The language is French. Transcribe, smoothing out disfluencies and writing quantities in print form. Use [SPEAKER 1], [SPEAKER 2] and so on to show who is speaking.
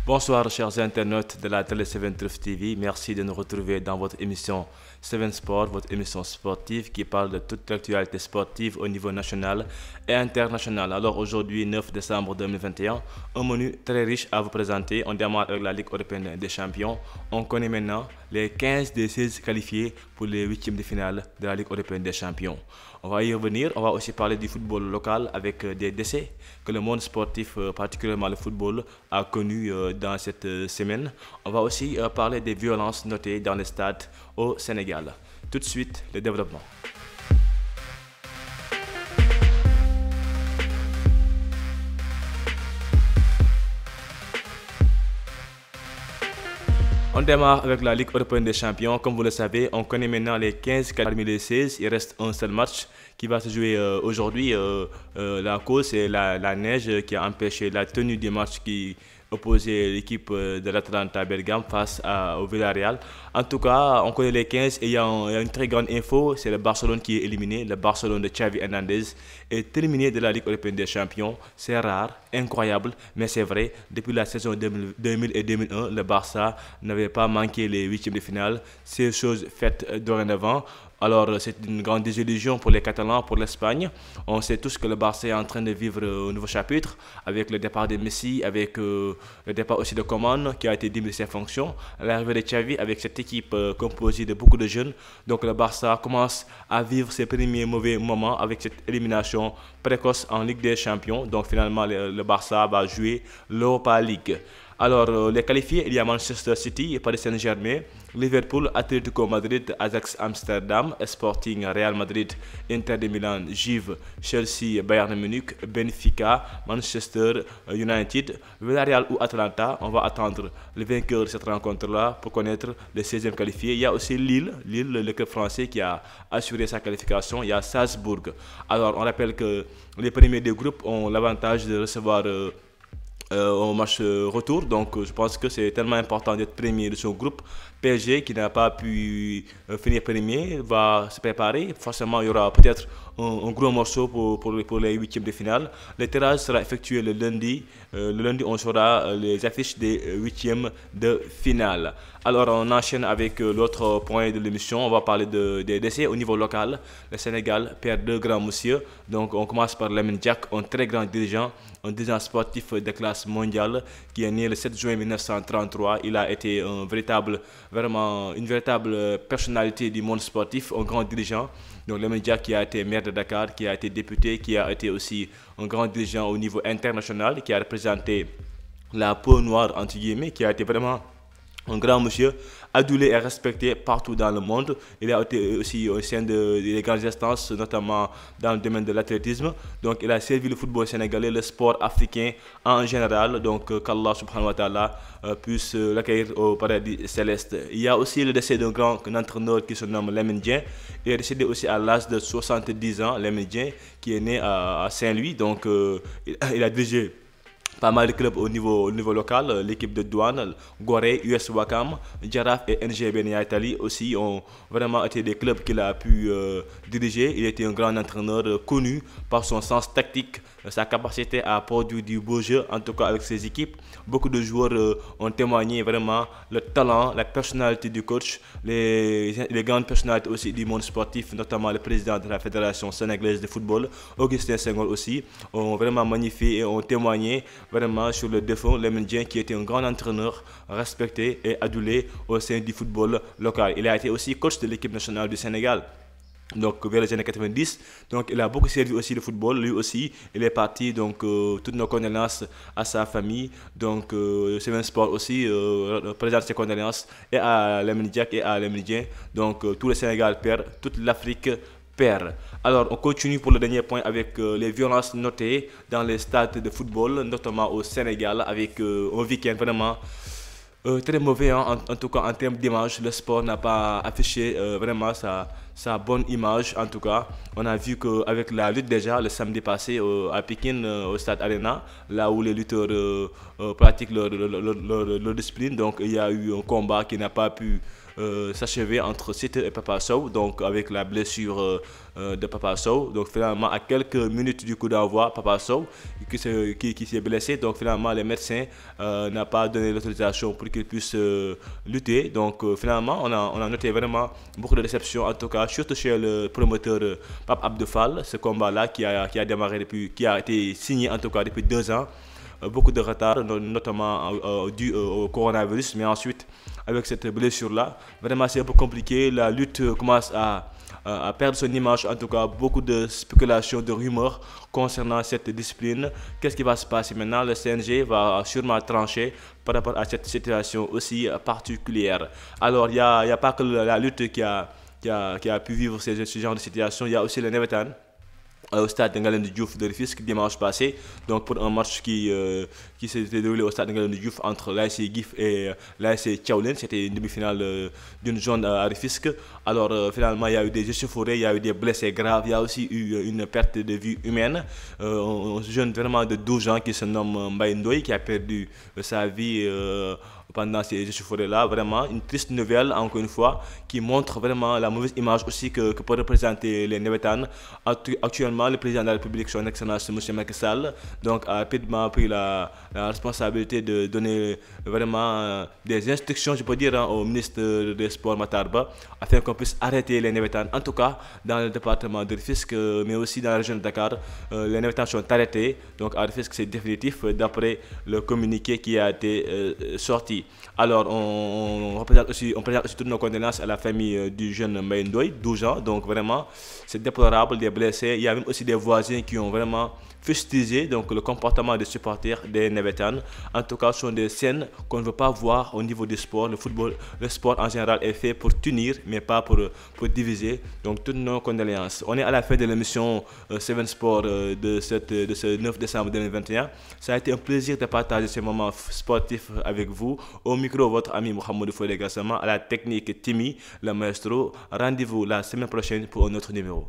[SPEAKER 1] Bonsoir chers internautes de la télé 7 Truth TV, merci de nous retrouver dans votre émission 7 Sport, votre émission sportive qui parle de toute l'actualité sportive au niveau national et international. Alors aujourd'hui 9 décembre 2021, un menu très riche à vous présenter. On démarre avec la Ligue européenne des champions. On connaît maintenant les 15 des 16 qualifiés pour les huitièmes de finale de la Ligue européenne des champions. On va y revenir, on va aussi parler du football local avec des décès que le monde sportif, particulièrement le football, a connu dans cette semaine. On va aussi parler des violences notées dans les stades au Sénégal. Tout de suite, le développement. On démarre avec la Ligue européenne des champions. Comme vous le savez, on connaît maintenant les 15 parmi les 16. Il reste un seul match qui va se jouer aujourd'hui. La cause, c'est la neige qui a empêché la tenue du match qui opposait l'équipe de l'Atalanta Bergame face au Villarreal. En tout cas, on connaît les 15 et il y a une très grande info, c'est le Barcelone qui est éliminé. Le Barcelone de Xavi Hernandez est éliminé de la Ligue européenne des champions. C'est rare, incroyable, mais c'est vrai. Depuis la saison 2000 et 2001, le Barça n'avait pas manqué les huitièmes de finale. C'est chose faite dorénavant. Alors, c'est une grande désillusion pour les Catalans, pour l'Espagne. On sait tous que le Barça est en train de vivre un nouveau chapitre avec le départ de Messi, avec le départ aussi de Coman qui a été démis de ses fonctions, l'arrivée de Xavi avec cette équipe composée de beaucoup de jeunes. Donc, le Barça commence à vivre ses premiers mauvais moments avec cette élimination précoce en Ligue des Champions. Donc, finalement, le Barça va jouer l'Europa League. Alors, les qualifiés, il y a Manchester City, Paris Saint-Germain, Liverpool, Atlético Madrid, Ajax Amsterdam, Sporting, Real Madrid, Inter de Milan, Juve, Chelsea, Bayern Munich, Benfica, Manchester United, Villarreal ou Atalanta. On va attendre le vainqueur de cette rencontre-là pour connaître le 16e qualifié. Il y a aussi Lille, le club français qui a assuré sa qualification. Il y a Salzbourg. Alors, on rappelle que les premiers deux groupes ont l'avantage de recevoir au match retour, donc je pense que c'est tellement important d'être premier de son groupe. PSG qui n'a pas pu finir premier va se préparer. Forcément, il y aura peut-être un gros morceau pour les huitièmes de finale. Le tirage sera effectué le lundi. Le lundi, on saura les affiches des huitièmes de finale. Alors, on enchaîne avec l'autre point de l'émission. On va parler des décès au niveau local. Le Sénégal perd deux grands monsieur. Donc, on commence par Lamine Diack, un très grand dirigeant, un dirigeant sportif de classe mondiale qui est né le 7 juin 1933. Il a été vraiment une véritable personnalité du monde sportif, un grand dirigeant. Donc Lamine Diack qui a été maire de Dakar, qui a été député, qui a été aussi un grand dirigeant au niveau international, qui a représenté la peau noire entre guillemets, qui a été vraiment un grand monsieur, adulé et respecté partout dans le monde. Il a été aussi au sein des grandes instances, notamment dans le domaine de l'athlétisme. Donc il a servi le football sénégalais, le sport africain en général. Donc qu'Allah subhanahu wa ta'ala puisse l'accueillir au paradis céleste. Il y a aussi le décès d'un grand entraîneur qui se nomme Lamine Dieng. Il est décédé aussi à l'âge de 70 ans, Lamine Dieng, qui est né à Saint-Louis. Donc il a dirigé pas mal de clubs au niveau local, l'équipe de Douane, Gorée, US Wakam, Jaraaf et NGB Niayes aussi ont vraiment été des clubs qu'il a pu diriger. Il était un grand entraîneur connu par son sens tactique, sa capacité à produire du beau jeu, en tout cas avec ses équipes. Beaucoup de joueurs ont témoigné vraiment le talent, la personnalité du coach, les grandes personnalités aussi du monde sportif, notamment le président de la Fédération sénégalaise de football, Augustin Senghor aussi, ont vraiment magnifié et ont témoigné vraiment sur le défunt Lamine Dieng qui était un grand entraîneur respecté et adulé au sein du football local. Il a été aussi coach de l'équipe nationale du Sénégal. Donc vers les années 90, donc il a beaucoup servi aussi le football, lui aussi il est parti, donc toutes nos condoléances à sa famille, donc Seven Sport aussi présente ses condoléances et à Lamine Diack et à Lamine Dieng, donc tout le Sénégal perd, toute l'Afrique perd. Alors on continue pour le dernier point avec les violences notées dans les stades de football, notamment au Sénégal avec un week-end vraiment très mauvais, hein, en tout cas en termes d'image. Le sport n'a pas affiché vraiment sa bonne image. En tout cas, on a vu qu'avec la lutte déjà le samedi passé à Pékin, au stade Arena, là où les lutteurs pratiquent leur discipline, donc il y a eu un combat qui n'a pas pu s'achever entre Siteu et Papa Sow, donc avec la blessure de Papa Sow. Donc finalement, à quelques minutes du coup d'envoi, Papa Sow qui s'est blessé. Donc finalement, les médecins n'ont pas donné l'autorisation pour qu'il puisse lutter. Donc finalement, on a noté vraiment beaucoup de déceptions, en tout cas, surtout chez le promoteur Pape Abdou Fall. Ce combat-là qui a démarré qui a été signé en tout cas depuis 2 ans. Beaucoup de retard, notamment dû au coronavirus, mais ensuite, avec cette blessure-là, vraiment c'est un peu compliqué. La lutte commence à perdre son image, en tout cas, beaucoup de spéculations, de rumeurs concernant cette discipline. Qu'est-ce qui va se passer maintenant? Le CNG va sûrement trancher par rapport à cette situation aussi particulière. Alors, il n'y a pas que la lutte qui a pu vivre ce genre de situation, il y a aussi le Navétane au stade Ngalandou Diouf de Rufisque dimanche passé, donc pour un match qui s'est déroulé au stade Ngalandou Diouf entre l'ASC GIF et l'ASC Thiawlène. C'était une demi-finale d'une zone à Rufisque. Alors finalement il y a eu des échauffourées, il y a eu des blessés graves, il y a aussi eu une perte de vie humaine. Un jeune vraiment de 12 ans qui se nomme Mbaye Ndoye qui a perdu sa vie pendant ces échauffourées-là. Vraiment une triste nouvelle, encore une fois, qui montre vraiment la mauvaise image aussi que peut représenter les Navétanes. Actuellement, le président de la République, son Excellence M. Macky Sall, donc, a rapidement pris la responsabilité de donner vraiment des instructions, je peux dire, au ministre des Sports Matar Ba, afin qu'on puisse arrêter les Navétanes. En tout cas, dans le département de Rufisque, mais aussi dans la région de Dakar, les Navétanes sont arrêtés. Donc à Rufisque, c'est définitif d'après le communiqué qui a été sorti. Alors, on présente aussi toutes nos condoléances à la famille du jeune Mbaye Ndoye, 12 ans. Donc, vraiment, c'est déplorable, des blessés. Il y a même aussi des voisins qui ont vraiment fustigé donc, le comportement des supporters des Navétanes. En tout cas, ce sont des scènes qu'on ne veut pas voir au niveau du sport. Le football, le sport en général est fait pour unir, mais pas pour diviser. Donc, toutes nos condoléances. On est à la fin de l'émission 7 Sport de ce 9 décembre 2021. Ça a été un plaisir de partager ces moments sportifs avec vous. Au micro, votre ami Mohamedou Fodé Gassama, à la technique Timmy, le maestro. Rendez-vous la semaine prochaine pour un autre numéro.